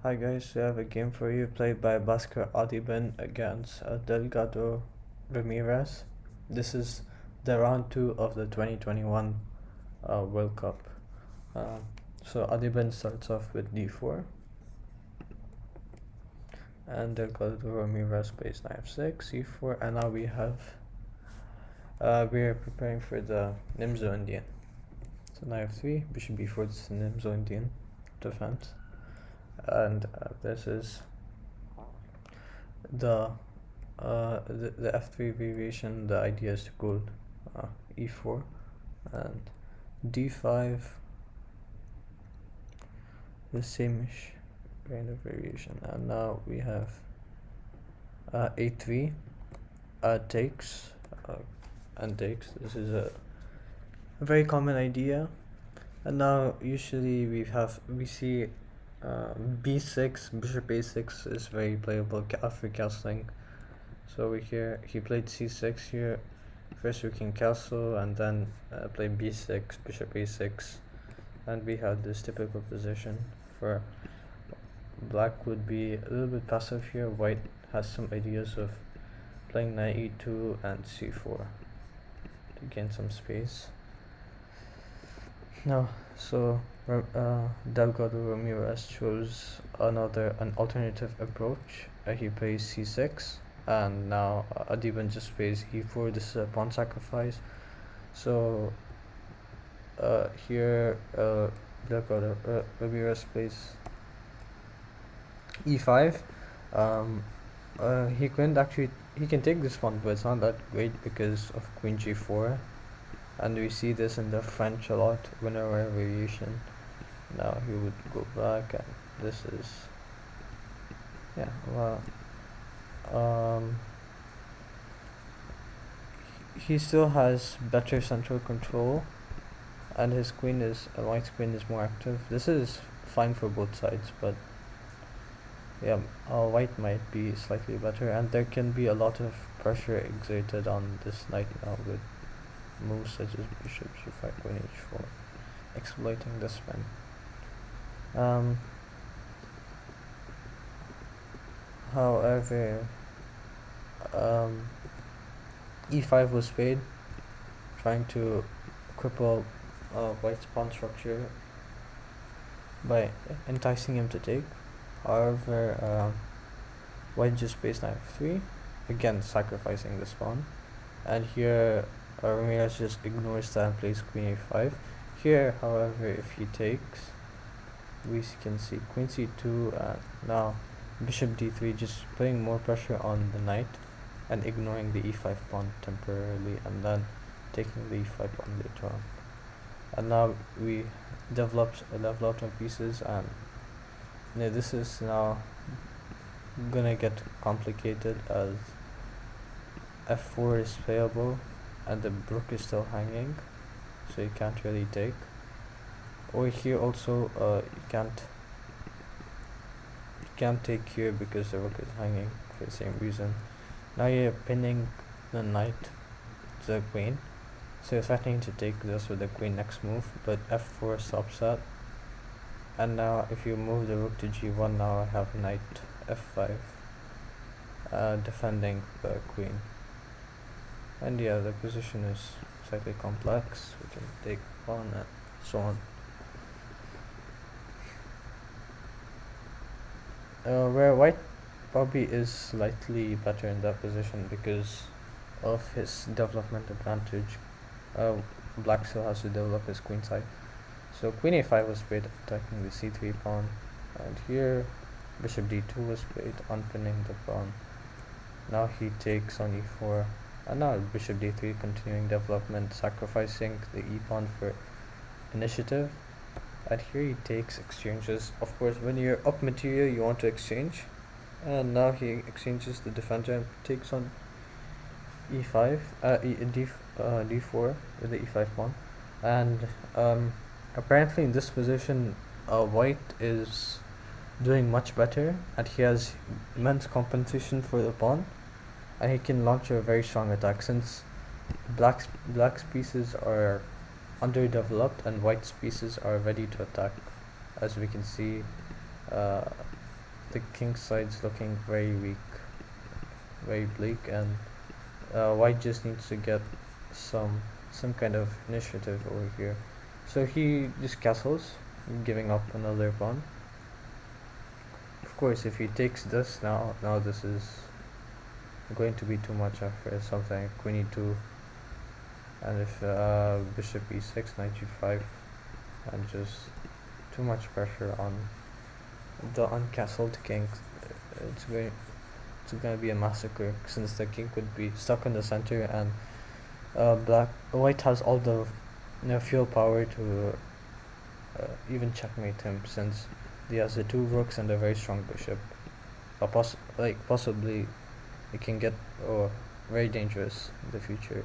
Hi guys, we have a game for you played by Adhiban against Delgado Ramirez. This is the round 2 of the 2021 World Cup. Uh, so Adhiban starts off with d4 and Delgado Ramirez plays knight f6, e4, and now we are preparing for the Nimzo Indian. So knight f3, bishop b4, this is Nimzo Indian Defense. And this is the f3 variation. The idea is to go e4 and d5, the same-ish kind of variation. And now we have a3 takes and takes. This is a very common idea. And now usually we see b6, bishop a6 is very playable after castling. So he played c6 here. First we can castle and then play b6, bishop a6, and we have this typical position. For black would be a little bit passive here. White has some ideas of playing knight e2 and c4 to gain some space. Now, so Delgado Ramirez chose an alternative approach. He plays c6, and now Adhiban just plays e4. This is a pawn sacrifice. So here Delgado Ramirez plays e5. He can take this pawn, but it's not that great because of queen g4. And we see this in the French a lot, whenever variation. Now he would go back, and this is, yeah, well, he still has better central control, and his white's queen is more active. This is fine for both sides, but yeah, white might be slightly better, and there can be a lot of pressure exerted on this knight now with moves such as bishop g5, queen h4, exploiting the spin. However, e5 was played, trying to cripple white's pawn structure by enticing him to take. However, white just plays knight f3, again sacrificing this pawn, and here Ramirez just ignores that and plays queen a5. Here, however, if he takes, we can see queen c2, and now bishop d3, just putting more pressure on the knight and ignoring the e5 pawn temporarily, and then taking the e5 pawn later on. And now we developed a lot of pieces, and this is now gonna get complicated as f4 is playable and the rook is still hanging, so you can't really take. Or here also you can't take here because the rook is hanging for the same reason. Now you're pinning the knight to the queen, so you're threatening to take this with the queen next move, but f4 stops that. And now if you move the rook to g1, now I have knight f5 defending the queen. And yeah, the position is slightly complex. We can take pawn and so on. Where white probably is slightly better in that position because of his development advantage. Black still has to develop his queen side. So queen a5 was played, attacking the c3 pawn, and here bishop d2 was played, unpinning the pawn. Now he takes on e4, and now bishop d3, continuing development, sacrificing the e pawn for initiative. And here he takes, exchanges. Of course, when you're up material, you want to exchange. And now he exchanges the defender and takes on e5, d4 with the e5 pawn. And apparently in this position, white is doing much better, and he has immense compensation for the pawn, and he can launch a very strong attack since black's pieces are underdeveloped and white's pieces are ready to attack. As we can see, the king side's looking very weak, very bleak, and white just needs to get some kind of initiative over here. So he just castles, giving up another pawn. Of course, if he takes this now this is going to be too much after something like queen e2, and if bishop e6, knight g5, and just too much pressure on the uncastled king. It's going to be a massacre, since the king would be stuck in the center, and white has all the field power to even checkmate him, since he has the two rooks and a very strong bishop. Possibly it can get very dangerous in the future.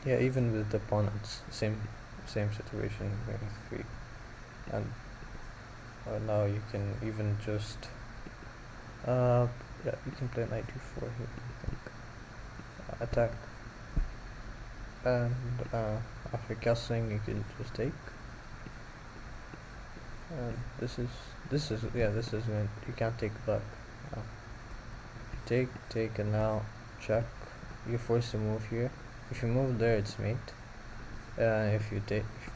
Yeah, even with the pawn, it's same situation, maybe 3, and now you can even just yeah, you can play knight e4 here, I think. Attack, and after castling you can just take, and this is when you can't take back. Take, and now check. You're forced to move here. If you move there, it's mate. If you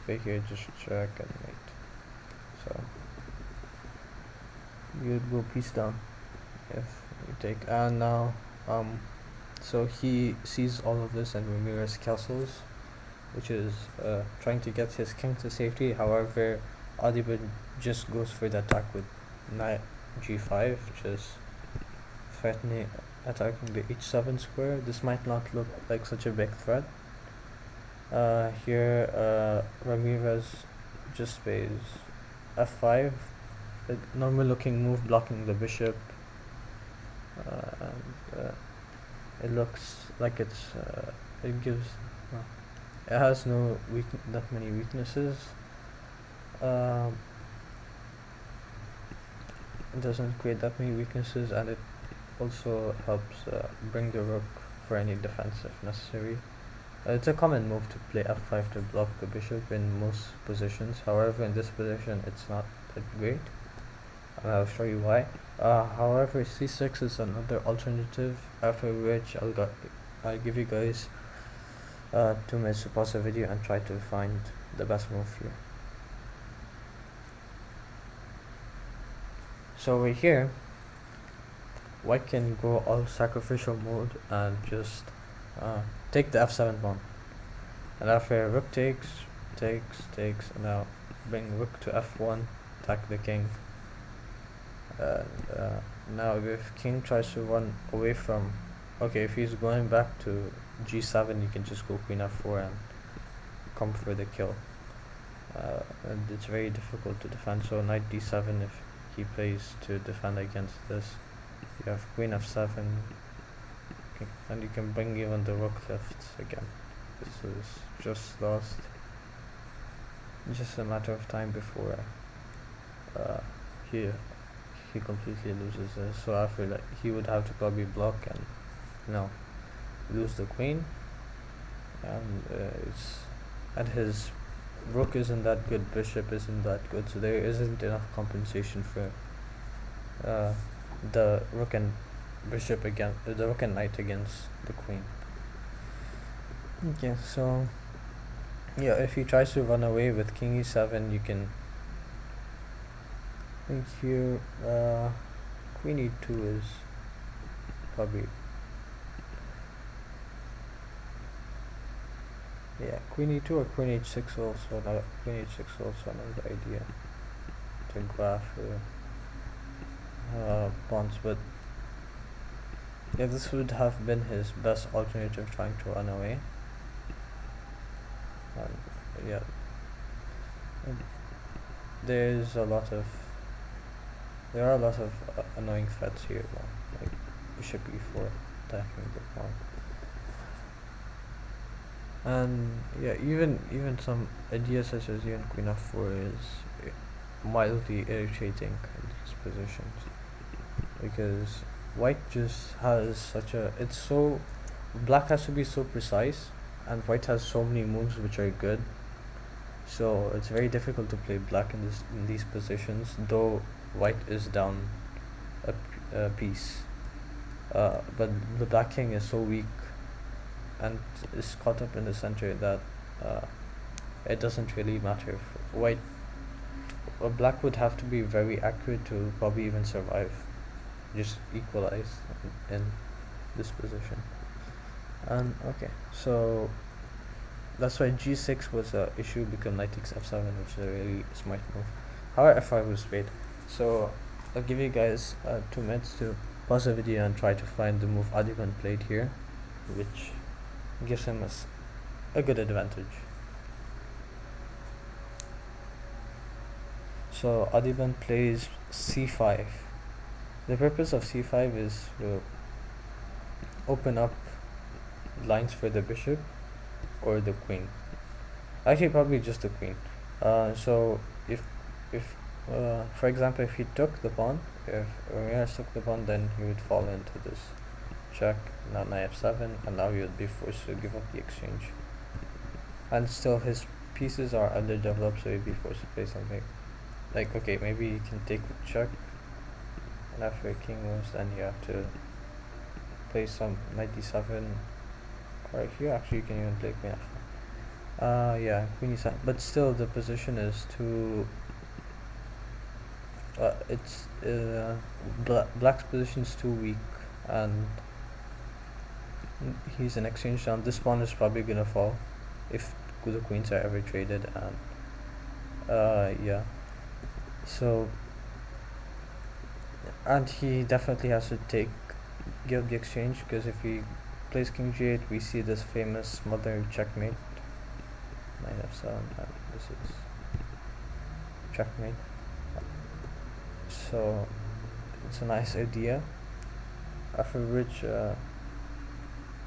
play here, just check and mate. So you would go piece down if you take. And now so he sees all of this, and Ramirez castles, which is trying to get his king to safety. However, Adhiban just goes for the attack with knight g5, which is threatening attacking the h7 square. This might not look like such a big threat. Here Ramirez just plays f5, a normal looking move, blocking the bishop, and it looks like it gives it has that many weaknesses. It doesn't create that many weaknesses, and it also helps bring the rook for any defense if necessary. It's a common move to play f5 to block the bishop in most positions. However, in this position it's not that great, and I'll show you why. However, c6 is another alternative, after which I'll give you guys 2 minutes to pause the video and try to find the best move here. So over here, white can go all sacrificial mode and just take the f7 pawn, and after rook takes, and now bring rook to f1, attack the king. Now if king tries to run away from, if he's going back to g7, you can just go queen f4 and come for the kill, and it's very difficult to defend. So knight d7 if he plays to defend against this. You have queen f7, and you can bring even the rook left again. This is just lost. Just a matter of time before he completely loses this. So after he would have to probably block and lose the queen, and his rook isn't that good, bishop isn't that good, so there isn't enough compensation for the rook and bishop the rook and knight against the queen. Okay, so yeah, if he tries to run away with king e7, you can think here queen e2 is probably, queen e2 or queen h6 also. Queen h6 also another idea to graph pawns, but yeah, this would have been his best alternative, trying to run away. There are a lot of annoying threats here, like bishop e4 attacking the pawn, and even some ideas such as even queen f4 is mildly irritating in these positions, because white just has black has to be so precise, and white has so many moves which are good. So it's very difficult to play black in these positions, though white is down a piece. But the black king is so weak and is caught up in the center that uh, it doesn't really matter. If white or black would have to be very accurate to probably even survive, just equalize in this position. And okay, so that's why g6 was an issue, because knight takes f7, which is a really smart move. However, f5 was great. So I'll give you guys 2 minutes to pause the video and try to find the move Adhiban played here, which gives him a good advantage. So Adhiban plays c5. The purpose of c5 is to open up lines for the bishop or the queen. Actually, probably just the queen. So if for example, if he took the pawn, if Ramirez took the pawn, then he would fall into this check, now knight f7, and now he would be forced to give up the exchange. And still his pieces are underdeveloped, so he'd be forced to play something. Like, okay, maybe you can take the check, and after a king moves, then you have to play some knight d7, or here actually you can even play queen f5. Yeah, queen e7, but still the position is too black's position is too weak, and he's an exchange down. This pawn is probably gonna fall if the queens are ever traded, and yeah, so, and he definitely has to give the exchange, because if he plays king g8, we see this famous mother checkmate, knight f7, and this is checkmate. So it's a nice idea. After which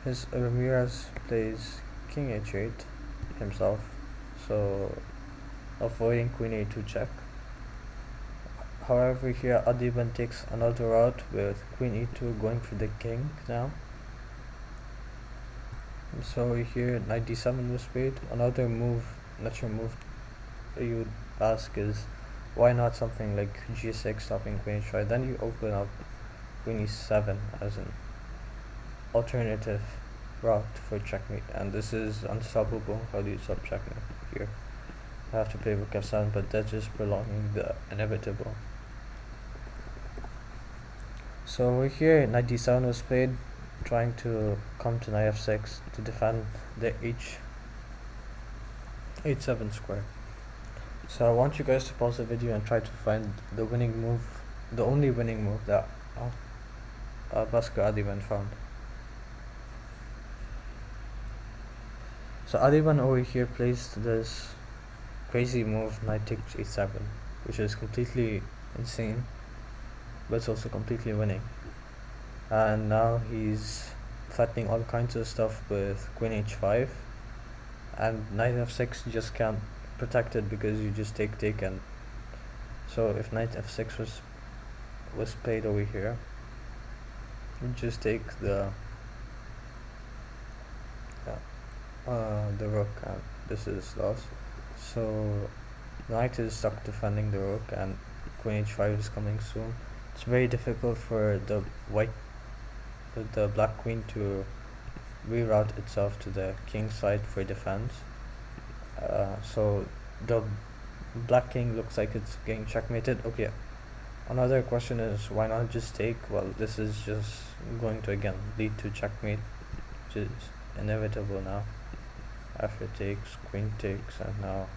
his Ramirez plays king h8 himself, so avoiding queen a2 check. However, here Adhiban takes another route with queen e2 going for the king now. So here knight d7 was played. Another move, natural move you would ask is, why not something like g6 stopping queen h5? Then you open up queen e7 as an alternative route for checkmate, and this is unstoppable. How do you stop checkmate here? I have to play rook f7, but that's just prolonging the inevitable. So over here knight d7 was played, trying to come to knight f6 to defend the h7 square. So I want you guys to pause the video and try to find the winning move, the only winning move that Adhiban found. So Adhiban over here plays this crazy move, knight takes h7, which is completely insane, but it's also completely winning. And now he's threatening all kinds of stuff with queen h5, and knight f6 just can't protect it, because you just take, and so if knight f6 was played over here, you just take the rook, and this is lost. So the knight is stuck defending the rook, and queen h5 is coming soon. It's very difficult for the black queen to reroute itself to the king side for defense. So the black king looks like it's getting checkmated. Okay, another question is, why not just take? Well, this is just going to again lead to checkmate, which is inevitable now. After takes, queen takes, and now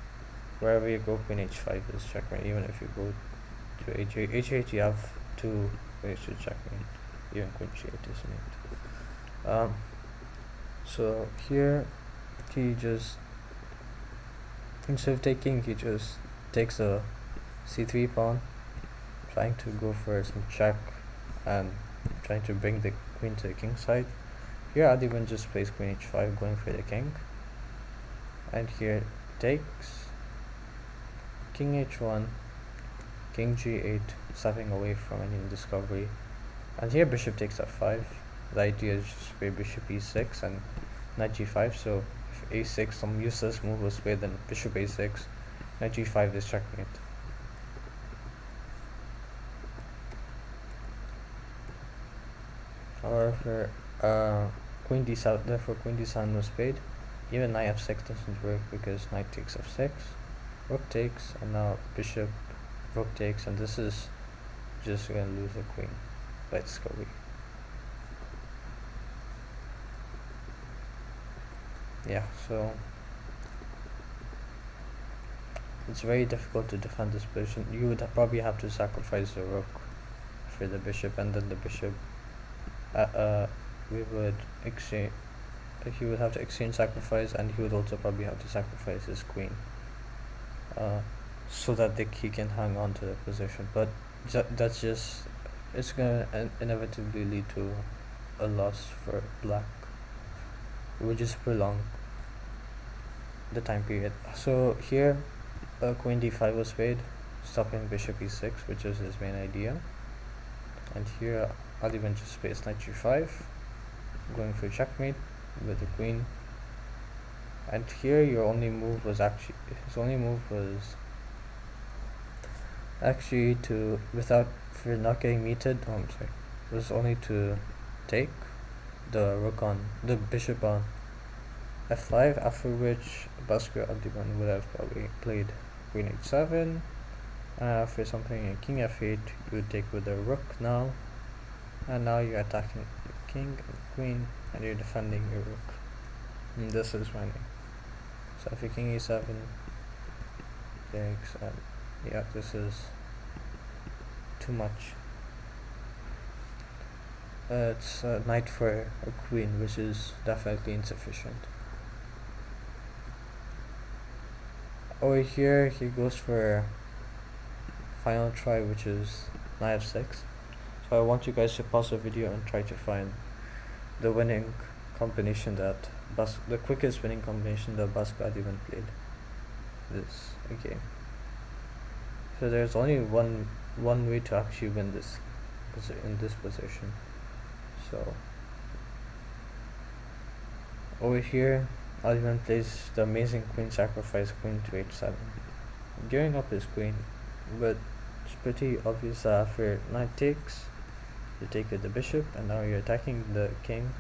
wherever you go, queen h5 is checkmate. Even if you go to h8, you have 2 ways to checkmate. Even queen g8 is mate. So here he just, instead of taking, he just takes a c3 pawn, trying to go for some check and trying to bring the queen to the king side. Here Adhiban just plays queen h5, going for the king, and here takes, king h1, king g8, stepping away from any discovery, and here bishop takes f5. The idea is just play bishop e6 and knight g5. So if a6, some useless move was played, then bishop a6, Knight g5 is checkmate. However, queen d7, therefore queen d7 was played. Even knight f6 doesn't work because knight takes f6, rook takes, and now bishop, rook takes, and this is just gonna lose a queen by discovery. Yeah, so it's very difficult to defend this position. You would probably have to sacrifice the rook for the bishop, and then the bishop we would exchange. He would have to exchange sacrifice, and he would also probably have to sacrifice his queen, so that he can hang on to the position. But that's just, it's gonna inevitably lead to a loss for black. It would just prolong the time period. So here, queen d5 was played, stopping bishop e6, which is his main idea. And here Adhiban just plays knight g5, going for checkmate with the queen. And here his only move was actually to, for not getting mated, was only to take the bishop on f5, after which Adhiban would have probably played queen h7. For something in king f8, you would take with the rook now, and now you're attacking the king and queen, and you're defending your rook. And this is winning. So if your king e7 takes, and yeah, this is too much. It's a knight for a queen, which is definitely insufficient. Over here, he goes for final try, which is knight f6. So I want you guys to pause the video and try to find the winning combination the quickest winning combination that Adhiban played this game. So there's only one way to actually win this in this position. So over here, Adhiban plays the amazing queen sacrifice, queen to h7, giving up his queen, but it's pretty obvious that after knight takes, you take with the bishop, and now you're attacking the king.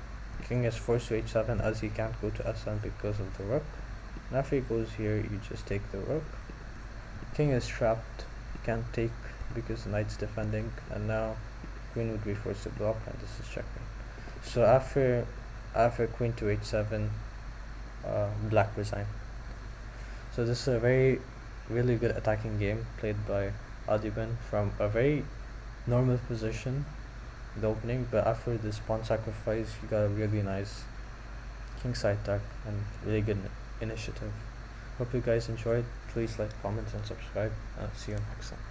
King is forced to h7 as he can't go to s7 because of the rook. And after he goes here, you just take the rook. King is trapped, can't take because the knight's defending, and now queen would be forced to block, and this is checkmate. So after queen to h7, black resigned. So this is a really good attacking game played by Adhiban from a very normal position, the opening, but after this pawn sacrifice, he got a really nice kingside attack and really good initiative. Hope you guys enjoyed. Please like, comment, and subscribe. See you next time.